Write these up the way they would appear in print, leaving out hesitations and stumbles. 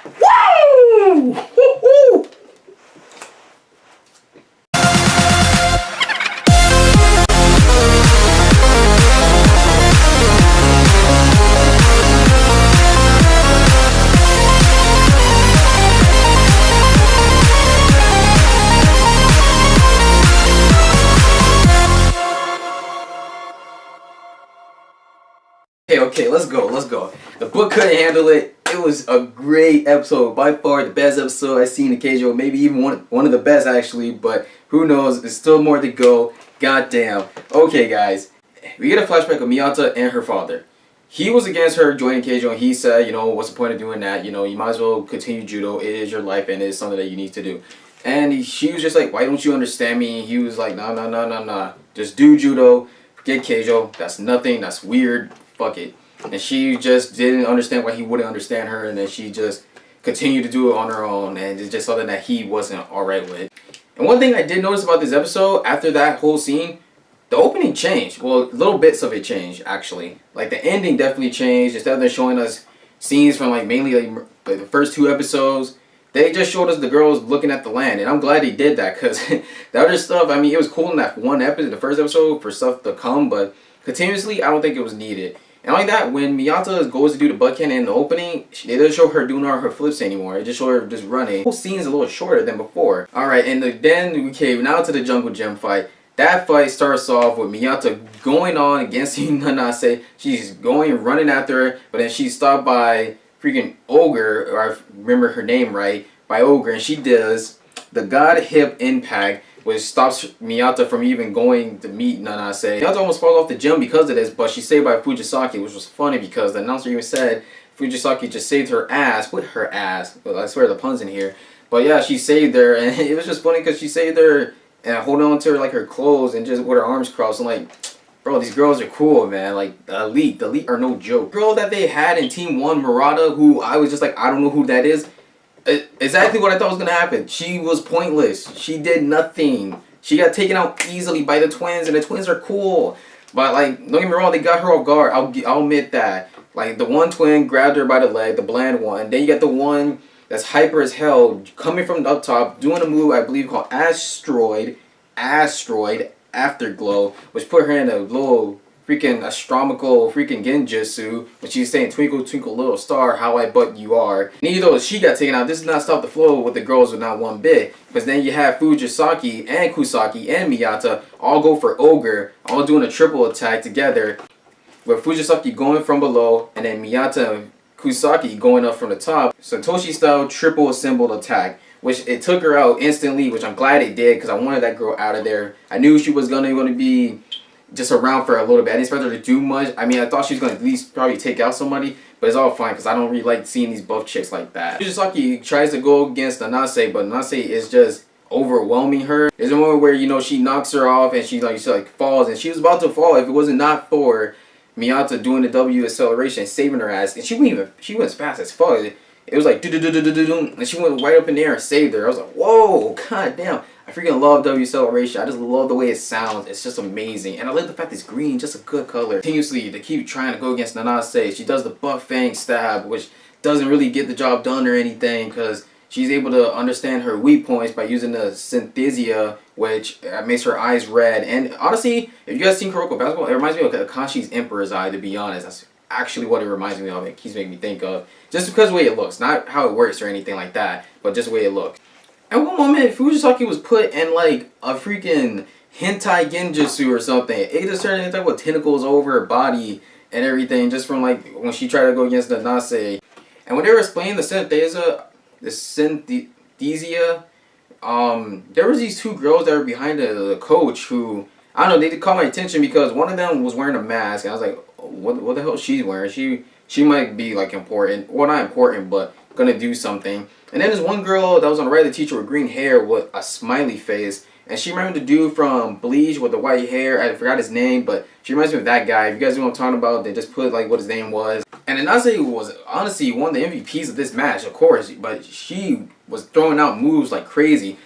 Woo! Woo-hoo! Okay, let's go. The book couldn't handle it. It was a great episode, by far the best episode I've seen in Keijo, maybe even one of the best actually, but who knows, there's still more to go. Goddamn. Okay guys, we get a flashback of Miyata and her father. He was against her joining Keijo and he said, what's the point of doing that? You might as well continue judo. It is your life and it is something that you need to do. And she was just like, why don't you understand me? He was like, nah. Just do judo, forget Keijo. That's nothing, that's weird. Fuck it. And she just didn't understand why he wouldn't understand her, and then she just continued to do it on her own, and it's just something that he wasn't alright with. And one thing I did notice about this episode, after that whole scene, the opening changed. Well, little bits of it changed, actually. Like, the ending definitely changed. Instead of them showing us scenes from, mainly, the first two episodes, they just showed us the girls looking at the land, and I'm glad they did that, because the other stuff, it was cool in that one episode, the first episode, for stuff to come, but continuously, I don't think it was needed. And like that, when Miyata goes to do the butt cannon in the opening, they don't show her doing all her flips anymore. It just show her just running. The whole scene is a little shorter than before. Alright, and then we came now to the Jungle Gym fight. That fight starts off with Miyata going on against Nanase. She's running after her, but then she's stopped by freaking Ogre, or I remember her name right, by Ogre, and she does the God Hip Impact, which stops Miyata from even going to meet Nanase. Miyata almost falls off the gym because of this, but she's saved by Fujisaki, which was funny because the announcer even said Fujisaki just saved her ass with her ass. Well, I swear the pun's in here. But yeah, she saved her, and it was just funny because she saved her and holding on to her, her clothes and just with her arms crossed. I'm like, bro, these girls are cool, man. Like, the elite are no joke. The girl that they had in Team 1, Murata, who I was just like, I don't know who that is. Exactly what I thought was going to happen. She was pointless. She did nothing. She got taken out easily by the twins, and the twins are cool. But, don't get me wrong, they got her off guard. I'll admit that. The one twin grabbed her by the leg, the bland one. Then you got the one that's hyper as hell, coming from up top, doing a move I believe called Asteroid Afterglow, which put her in a little freaking astronomical freaking genjutsu when she's saying twinkle twinkle little star how I but you are. And even though she got taken out, this does not stop the flow with the girls with not one bit, because then you have Fujisaki and Kusaki and Miyata all go for Ogre, all doing a triple attack together, with Fujisaki going from below and then Miyata and Kusaki going up from the top. Satoshi style triple assembled attack, which it took her out instantly, which I'm glad it did because I wanted that girl out of there. I knew she was gonna be just around for a little bit. I didn't expect her to do much. I thought she was going to at least probably take out somebody, but it's all fine because I don't really like seeing these buff chicks like that. Fujisaki tries to go against Nanase, but Nanase is just overwhelming her. There's a moment where, she knocks her off and she falls, and she was about to fall if it wasn't not for Miyata doing the W acceleration, saving her ass, and she went as fast as fuck. It was like do-do-do-do-do-do, and she went right up in there and saved her. I was like, whoa, god damn. I freaking love W acceleration. I just love the way it sounds. It's just amazing. And I like the fact it's green, just a good color. Continuously, they keep trying to go against Nanase. She does the butt fang stab, which doesn't really get the job done or anything, because she's able to understand her weak points by using the Synthesia, which makes her eyes red. And honestly, if you guys seen Kuroko Basketball, it reminds me of Akashi's Emperor's Eye, to be honest. That's actually what it reminds me of. It keeps making me think of. Just because of the way it looks. Not how it works or anything like that, but just the way it looks. At one moment, Fujisaki was put in a freaking hentai genjutsu or something. It just started to talk about tentacles over her body and everything, just from when she tried to go against the Nase. And when they were explaining the Synthesia, there was these two girls that were behind the coach who, I don't know, they caught my attention because one of them was wearing a mask, and I was like, what the hell is she wearing? She might be important, well, not important, but gonna do something. And then there's one girl that was on the right of the teacher with green hair with a smiley face, and she remembered the dude from Bleach with the white hair. I forgot his name, but she reminds me of that guy. If you guys know what I'm talking about, they just put what his name was. And Inase was honestly one of the MVPs of this match, of course, but she was throwing out moves like crazy.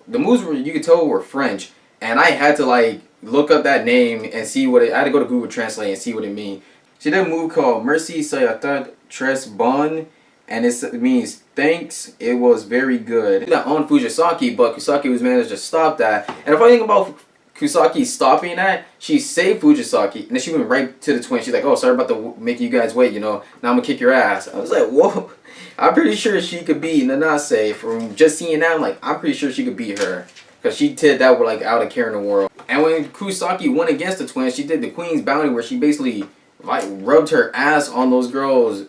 The moves were, you could tell, were French, and I had to look up that name and see what it. I had to go to Google Translate and see what it means. She did a move called Mercy Sayatat Tres Bon. and it means thanks. It was very good. That on Fujisaki, but Kusaki was managed to stop that. And the funny thing about Kusaki stopping that, she saved Fujisaki, and then she went right to the twin. She's like, "Oh, sorry about the making you guys wait. You know, now I'm gonna kick your ass." I was like, "Whoa." I'm pretty sure she could beat Nanase. From just seeing that, I'm pretty sure she could beat her. Because she did that with out of care in the world. And when Kusaki went against the twins, she did the Queen's Bounty where she basically rubbed her ass on those girls'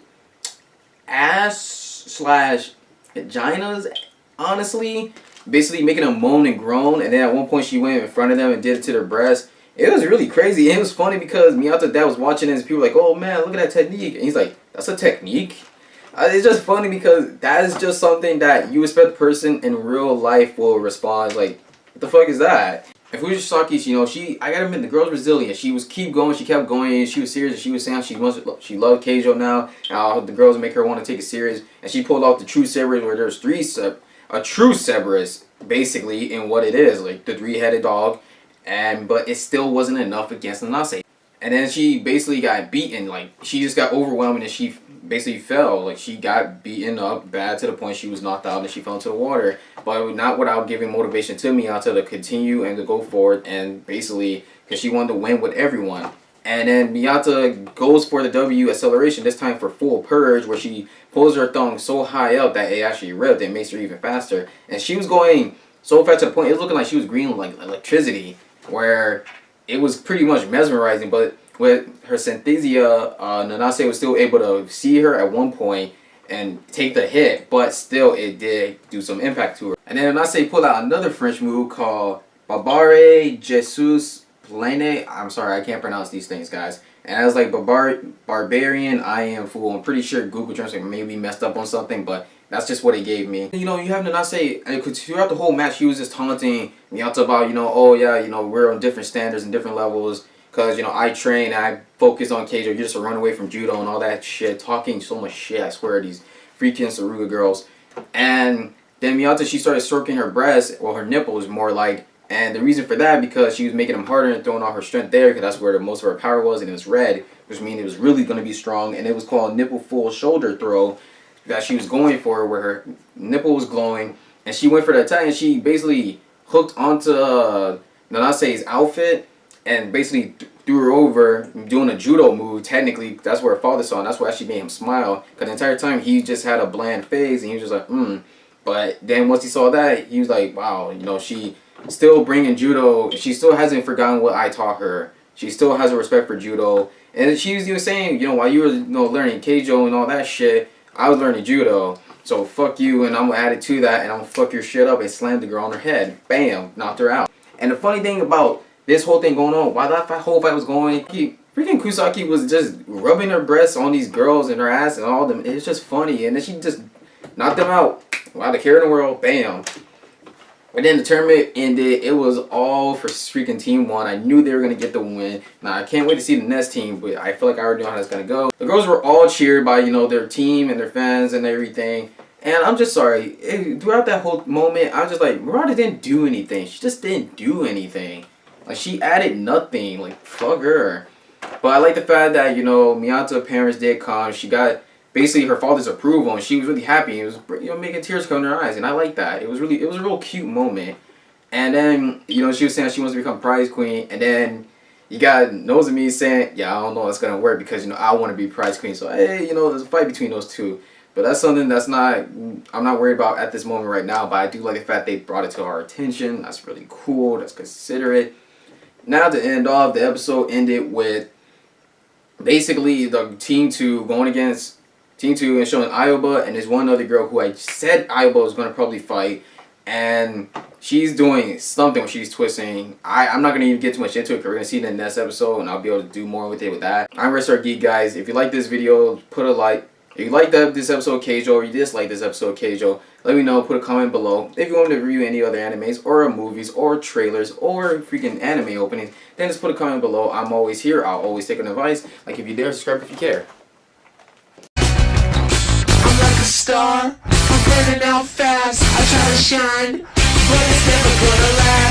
ass/vaginas, honestly. Basically making them moan and groan. And then at one point she went in front of them and did it to their breasts. It was really crazy. It was funny because Miyata dad was watching this and people were like, "Oh man, look at that technique." And he's like, "That's a technique?" It's just funny because that is just something that you expect the person in real life will respond like, "What the fuck is that?" And Fujisaki, I gotta admit, the girl's resilient. She was kept going, she was serious, and she was saying she loved Keijo now, and the girls make her want to take it serious. And she pulled off the true Cerberus where there's a true Cerberus, basically, in what it is, like the 3-headed dog, but it still wasn't enough against Nanase. And then she basically got beaten, she just got overwhelmed and she basically fell. She got beaten up bad to the point she was knocked out and she fell into the water. But not without giving motivation to Miyata to continue and to go forward, and basically, because she wanted to win with everyone. And then Miyata goes for the W acceleration, this time for full purge, where she pulls her thumb so high up that it actually ripped and makes her even faster. And she was going so fast to the point, it was looking like she was green like electricity, where it was pretty much mesmerizing. But with her synthesia, Nanase was still able to see her at one point and take the hit, but still it did do some impact to her. And then Nanase pulled out another French move called Barbare Jesus Plane. I'm sorry, I can't pronounce these things, guys. And I was like, Barbarian, I am fool. I'm pretty sure Google Translate maybe messed up on something, but that's just what it gave me. You have Nanase, throughout the whole match, she was just taunting Miyata about, oh yeah, we're on different standards and different levels. Because, I train, I focus on Keijo, you're just a runaway from judo and all that shit. Talking so much shit, I swear, these freaking Saruga girls. And then Miyata, she started stroking her breasts, well, her nipples more like. And the reason for that, because she was making them harder and throwing all her strength there, because that's where most of her power was, and it was red, which means it was really going to be strong. And it was called nipple full shoulder throw that she was going for, where her nipple was glowing. And she went for the attack, and she basically hooked onto Nanase's outfit and basically threw her over, doing a judo move. Technically, that's where her father saw, and that's what actually made him smile. Because the entire time, he just had a bland face, and he was just like, But then once he saw that, he was like, wow, she still bringing judo. She still hasn't forgotten what I taught her. She still has a respect for judo. And she was even saying, while you were learning Keijo and all that shit, I was learning judo. So fuck you, and I'm going to add it to that, and I'm going to fuck your shit up, and slam the girl on her head. Bam, knocked her out. And the funny thing about this whole thing going on, while that whole fight was going, freaking Kusaki was just rubbing her breasts on these girls and her ass and all them. It was just funny. And then she just knocked them out. Wow, the care in the world. Bam. And then the tournament ended. It was all for freaking Team 1. I knew they were going to get the win. Now, I can't wait to see the next team, but I feel like I already know how that's going to go. The girls were all cheered by, their team and their fans and everything. And I'm just sorry. Throughout that whole moment, I was just like, Murata didn't do anything. She just didn't do anything. She added nothing. Fuck her. But I like the fact that, Miyata's parents did come. She got basically her father's approval, and she was really happy. It was, making tears come in her eyes, and I like that. It was a real cute moment. And then, she was saying she wants to become prize queen, and then you got Nozomi saying, yeah, I don't know if it's going to work because, I want to be prize queen. So, hey, there's a fight between those two. But that's something I'm not worried about at this moment right now, but I do like the fact they brought it to our attention. That's really cool. That's considerate. Now to end off, the episode ended with basically the Team 2 going against Team 2 and showing Ayoba, and there's one other girl who I said Ayoba was going to probably fight, and she's doing something when she's twisting. I'm not going to even get too much into it because we're going to see it in the next episode, and I'll be able to do more with it with that. I'm Restart Geek, guys. If you like this video, put a like. If you like this episode of Keijo, or you dislike this episode of Keijo, let me know. Put a comment below. If you want me to review any other animes, or movies, or trailers, or freaking anime openings, then just put a comment below. I'm always here. I'll always take an advice. If you dare, subscribe if you care. I'm like a star. I'm burning out fast. I try to shine, but it's never gonna last.